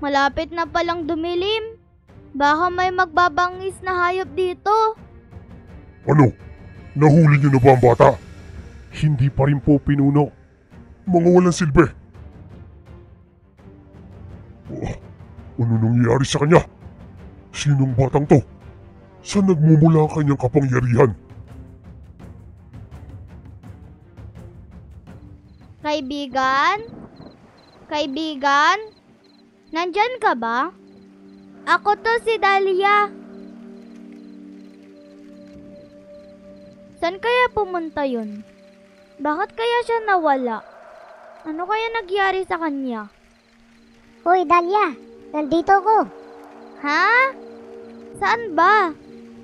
Malapit na palang dumilim. Baka may magbabangis na hayop dito. Ano? Nahuli niyo na ba ang bata? Hindi pa rin po, Pinuno. Mga walang silbi. Oh, ano nangyari sa kanya? Sinong batang to? Saan nagmumula ang kanyang kapangyarihan? Kaibigan? Kaibigan? Nandyan ka ba? Ako to si Dahlia. Saan kaya pumunta yun? Bakit kaya siya nawala? Ano kaya nagyari sa kanya? Hoy, Dahlia! Nandito ko! Ha? Saan ba?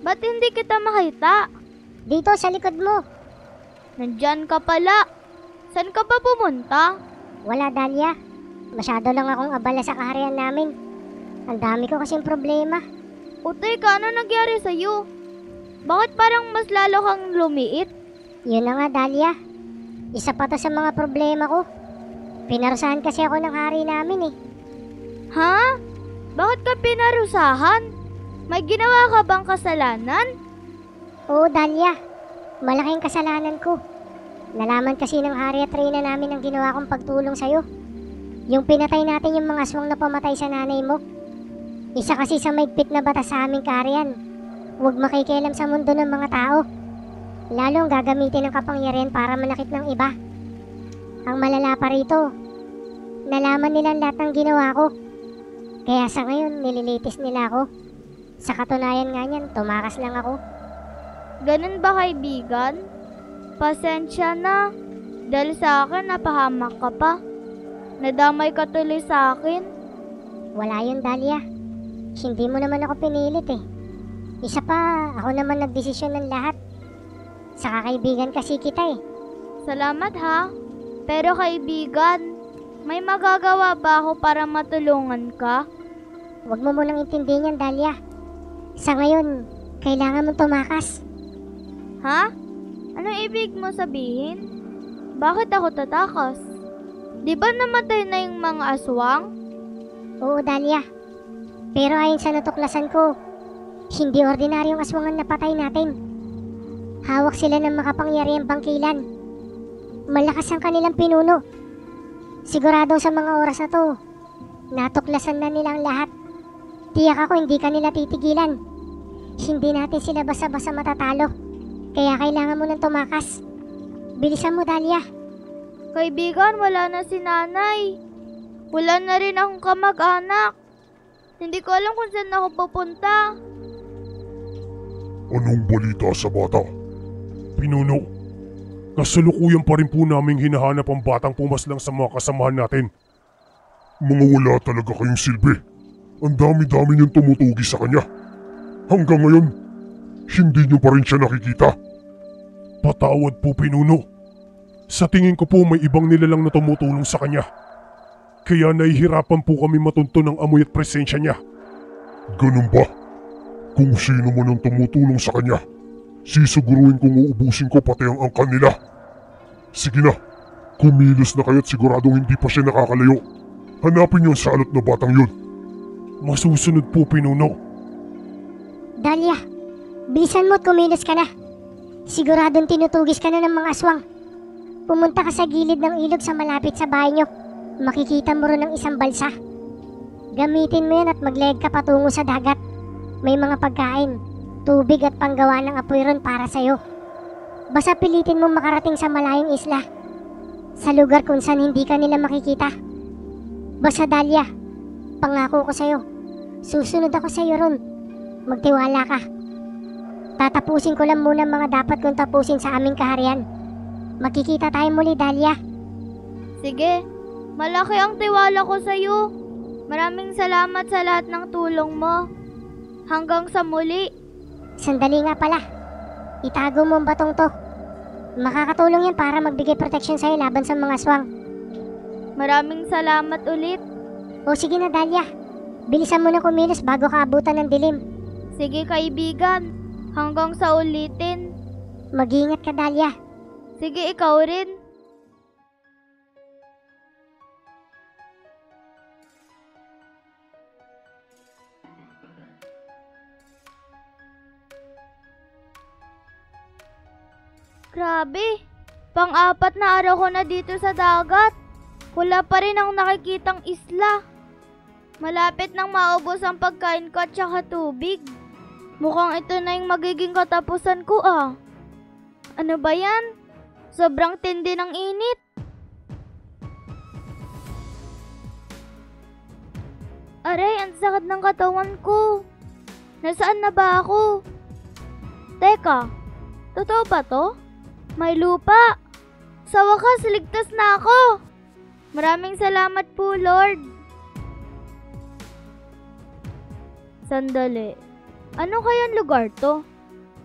Ba't hindi kita makita? Dito sa likod mo! Nandyan ka pala. Saan ka ba pumunta? Wala, Dahlia. Masyado lang akong abala sa kaharian namin. Ang dami ko kasing problema. O teka, ano nangyari sa'yo? Bakit parang mas lalo kang lumiit? Yun na nga, Dahlia. Isa pa to sa mga problema ko. Pinarusahan kasi ako ng hari namin eh. Ha? Bakit ka pinarusahan? May ginawa ka bang kasalanan? Oo, Dahlia. Malaking kasalanan ko. Nalaman kasi ng hari at reyna namin ang ginawa kong pagtulong sa'yo. Yung pinatay natin yung mga aswang na pamatay sa nanay mo. Isa kasi sa maigpit na batas sa aming kaharian. Huwag makikialam sa mundo ng mga tao. Lalong gagamitin ng kapangyarihan para manakit ng iba. Ang malala pa rito, nalaman nila lahat ng ginawa ko. Kaya sa ngayon, nililitis nila ako. Sa katunayan nga niyan, tumakas lang ako. Ganun ba, kaibigan? Pasensya na. Dahil sa akin, napahamak ka pa. Nadamay ka tuloy sa akin. Wala yun, Dahlia. Hindi mo naman ako pinilit eh. Isa pa, ako naman nagdesisyon ng lahat. Sa kakaibigan kasi kita eh. Salamat ha. Pero kaibigan, may magagawa ba ako para matulungan ka? Huwag mo munang intindihin yan, Dahlia. Sa ngayon, kailangan mong tumakas. Ha? Anong ibig mo sabihin? Bakit ako tatakas? Di ba namatay na yung mga aswang? Oo, Dahlia. Pero ayon sa natuklasan ko, hindi ordinaryong aswang ang napatay natin. Hawak sila ng makapangyarihang bangkilan. Malakas ang kanilang pinuno. Sigurado sa mga oras na to, natuklasan na nilang lahat. Tiyak ako hindi kanila titigilan. Hindi natin sila basa-basa matatalo. Kaya kailangan mo nang tumakas. Bilisan mo, Dahlia. Kaibigan, wala na si nanay. Wala na rin akong kamag-anak. Hindi ko alam kung saan ako pupunta. Anong balita sa bata? Pinuno, kasalukuyan pa rin po naming hinahanap ang batang pumaslang sa mga kasamahan natin. Mga wala talaga kayong silbi. Ang dami-dami niyong tumutugi sa kanya. Hanggang ngayon, hindi niyo pa rin siya nakikita. Patawad po, Pinuno. Sa tingin ko po may ibang nilalang na tumutulong sa kanya. Kaya nahihirapan po kami matunto ng amoy at presensya niya. Ganun ba? Kung sino man ang tumutulong sa kanya, sisiguruhin kong uubusin ko pati ang angkan nila. Sige na, kumilos na kayo't siguradong hindi pa siya nakakalayo. Hanapin niyo ang salot na batang yun. Masusunod po, Pinuno. Dahlia, bilisan mo at kumilos ka na. Siguradong tinutugis ka na ng mga aswang. Pumunta ka sa gilid ng ilog sa malapit sa bahay niyo. Makikita mo ron ng isang balsa. Gamitin mo yan at maglayag ka patungo sa dagat. May mga pagkain, tubig at panggawa ng apoy ron para sa'yo. Basta pilitin mo makarating sa malayong isla. Sa lugar kung saan hindi ka nila makikita. Basta, Dahlia, pangako ko sa'yo, susunod ako sa'yo ron. Magtiwala ka. Tatapusin ko lang muna mga dapat kong tapusin sa aming kaharian. Magkikita tayo muli, Dahlia. Sige, malaki ang tiwala ko sa'yo. Maraming salamat sa lahat ng tulong mo. Hanggang sa muli. Sandali nga pala. Itago mo ang batong to. Makakatulong yan para magbigay protection sa'yo laban sa mga aswang. Maraming salamat ulit. O sige na, Dahlia. Bilisan mo na kumilos bago ka abutan ng dilim. Sige, kaibigan. Hanggang sa ulitin. Mag-iingat ka, Dahlia. Sige, ikaw rin. Grabe, pang-apat na araw ko na dito sa dagat. Wala pa rin akong nakikitang isla. Malapit nang maubos ang pagkain ko at saka tubig. Mukhang ito na yung magiging katapusan ko ah. Ano ba yan? Sobrang tindi ng init. Aray, ang sakit ng katawan ko. Nasaan na ba ako? Teka, totoo ba to? May lupa. Sa wakas, ligtas na ako. Maraming salamat po, Lord. Sandali. Ano kayang lugar to?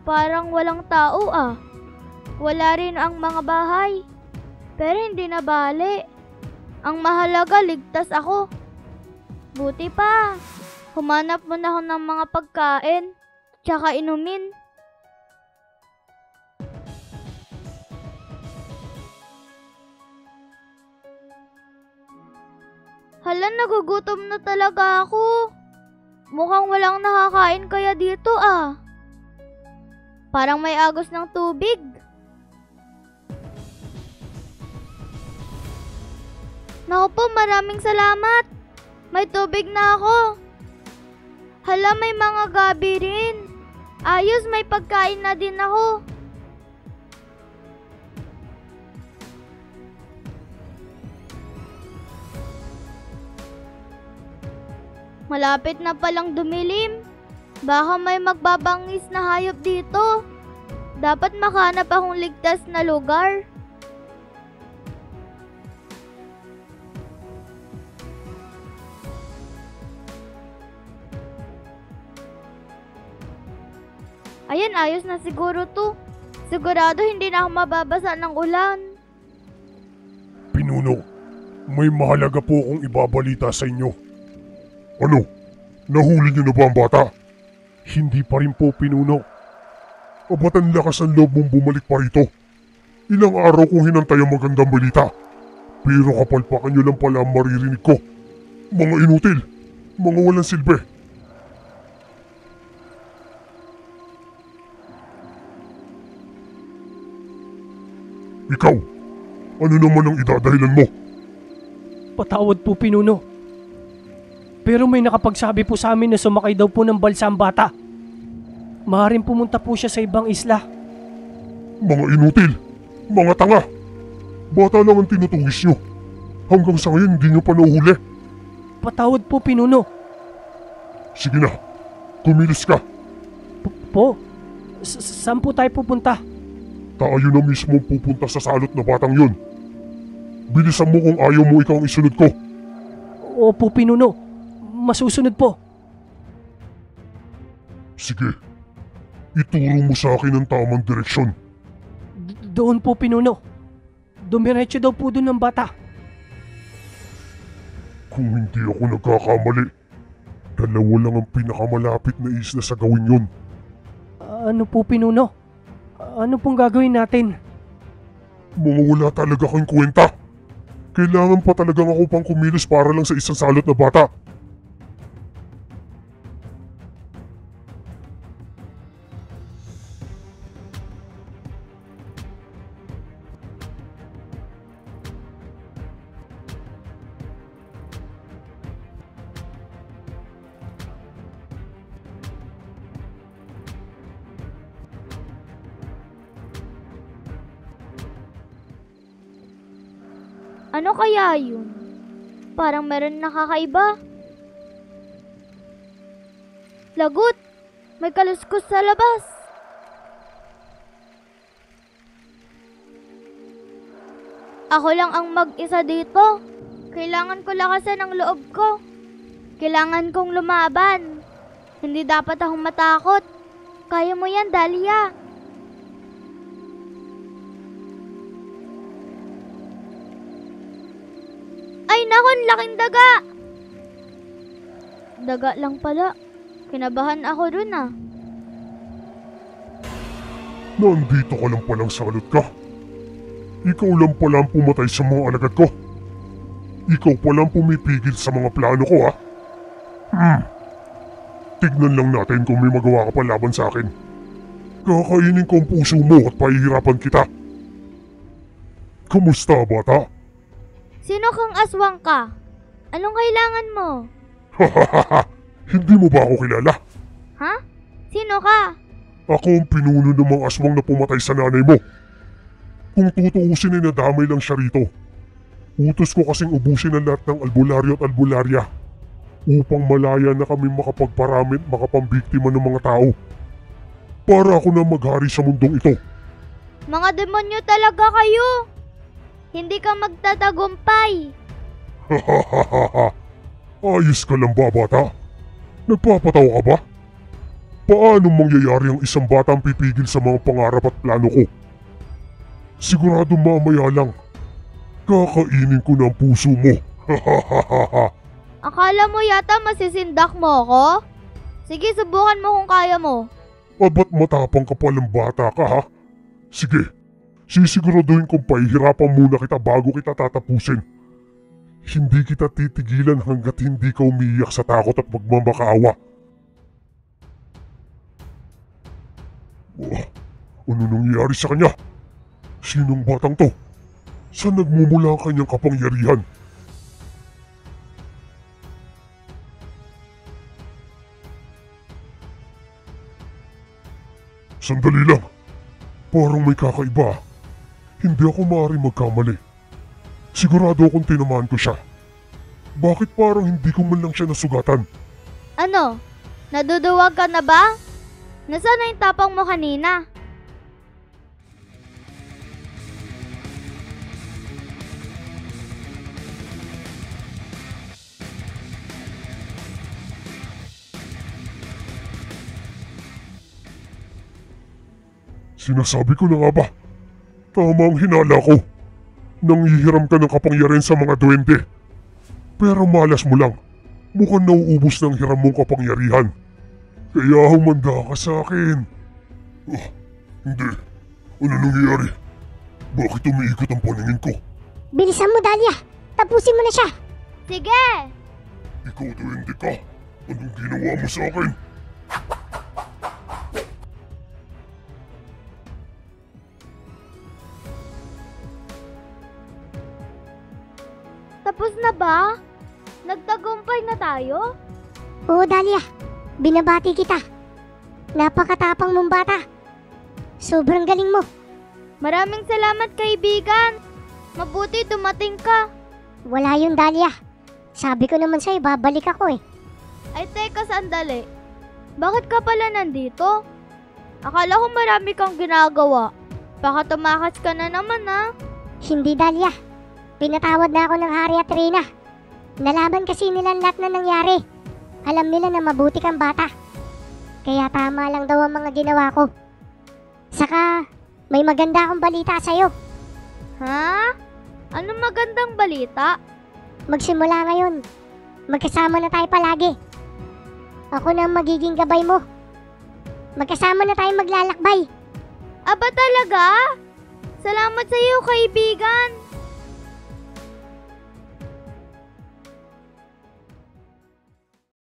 Parang walang tao ah. Wala rin ang mga bahay. Pero hindi na bale. Ang mahalaga, ligtas ako. Buti pa. Humanap muna ako ng mga pagkain. Tsaka inumin. Hala, nagugutom na talaga ako. Mukhang walang nakakain kaya dito ah. Parang may agos ng tubig. Naku po, maraming salamat. May tubig na ako. Hala, may mga gabi rin. Ayos, may pagkain na din ako. Malapit na palang dumilim. Baka may magbabangis na hayop dito. Dapat makahanap akong ligtas na lugar. Ayan, ayos na siguro to. Sigurado hindi na ako mababasa ng ulan. Pinuno, may mahalaga po akong ibabalita sa inyo. Ano? Nahuli niyo na ba ang bata? Hindi pa rin po, Pinuno. Ba't ang lakas ng loob mong bumalik pa rito? Ilang araw kong hinantay ang magandang balita. Pero kapalpakan niyo lang pala ang maririnig ko. Mga inutil, mga walang silbi. Ikaw, ano naman ang idadahilan mo? Patawad po, Pinuno. Pero may nakapagsabi po sa amin na sumakay daw po ng balsa ang bata. Maaaring pumunta po siya sa ibang isla. Mga inutil, mga tanga. Bata lang ang tinutugis nyo. Hanggang sa ngayon hindi nyo pa nahuhuli. Patawad po, Pinuno. Sige na, kumilos ka. Po? Saan po tayo pupunta? Tayo na mismo pupunta sa salot na batang yun. Bilisan mo kung ayaw mo ikaw ang isunod ko. Opo, Pinuno. Masusunod po. Sige, ituro mo sa akin ang tamang direksyon. Doon po, Pinuno. Dumiretso daw po doon ng bata. Kung hindi ako nagkakamali, dalawa lang ang pinakamalapit na isla sa gawin yun. Ano po, Pinuno? Ano pong gagawin natin? Mga wala talaga kang kwenta. Kailangan pa talagang ako pang kumilos para lang sa isang salot na bata. Ano kaya yun? Parang meron nakakaiba. Lagot! May kaluskos sa labas. Ako lang ang mag-isa dito. Kailangan ko lakasan ang loob ko. Kailangan kong lumaban. Hindi dapat akong matakot. Kaya mo yan, Dahlia. Ay nakon, laking daga! Daga lang pala. Kinabahan ako dun ah. Nandito ka lang palang salot ka. Ikaw lang pala ang pumatay sa mga alagad ko. Ikaw pala ang pumipigil sa mga plano ko ha. Tignan lang natin kung may magawa ka pa laban sa akin. Kakainin ko ang puso mo at pahihirapan kita. Kamusta, bata? Sino kang aswang ka? Anong kailangan mo? Hindi mo ba ako kilala? Ha? Sino ka? Ako ang pinuno ng mga aswang na pumatay sa nanay mo. Kung tutuusin ay nadamay lang siya rito. Utos ko kasing ubusin ang lahat ng albularyo at albularya upang malaya na kami makapagparamit, makapambiktima ng mga tao. Para ako na maghari sa mundong ito. Mga demonyo talaga kayo! Hindi ka magtatagumpay! Ayos ka lang ba, bata? Nagpapatawa ka ba? Paano mangyayari ang isang batang pipigil sa mga pangarap at plano ko? Sigurado mamaya lang, kakainin ko ng puso mo. Akala mo yata masisindak mo ako? Sige, subukan mo kung kaya mo. Ba't matapang ka palang bata ka, ha? Sige, sisiguraduhin kong pahihirapan muna kita bago kita tatapusin. Hindi kita titigilan hanggat hindi ka umiiyak sa takot at magmamakaawa. Ano nangyari sa kanya? Sinong batang to? Saan nagmumula ang kanyang kapangyarihan? Sandali lang. Parang may kakaiba. Hindi ako maaaring magkamali. Sigurado akong tinamaan ko siya. Bakit parang hindi ko man lang siya nasugatan? Ano? Naduduwag ka na ba? Nasaan na yung tapang mo kanina? Sinasabi ko na nga ba? Tama ang hinala ko. Nanghihiram ka ng kapangyarihan sa mga duwende. Pero malas mo lang. Mukhang nauubos ng hiram mong kapangyarihan. Kaya humanda ka sa akin. Hindi. Ano nangyayari? Bakit umiikot ang paningin ko? Bilisan mo, Dahlia. Tapusin mo na siya. Sige! Ikaw duwende ka. Anong ginawa mo sa akin? Tapos na ba? Nagtagumpay na tayo? Oo, Dahlia. Binabati kita. Napakatapang mong bata. Sobrang galing mo. Maraming salamat, kaibigan. Mabuti dumating ka. Wala yun, Dahlia. Sabi ko naman sa'yo, babalik ako eh. Ay, teka, sandali. Bakit ka pala nandito? Akala ko marami kang ginagawa. Baka tumakas ka na naman, ha? Hindi, Dahlia. Pinatawad na ako ng Hari at Reyna. Nalaman kasi nila lahat na nangyari. Alam nila na mabuti kang bata. Kaya tama lang daw ang mga ginawa ko. Saka, may maganda akong balita sa'yo. Ha? Anong magandang balita? Magsimula ngayon, magkasama na tayo palagi. Ako na ang magiging gabay mo. Magkasama na tayo maglalakbay. Aba talaga? Salamat sa iyo, kaibigan.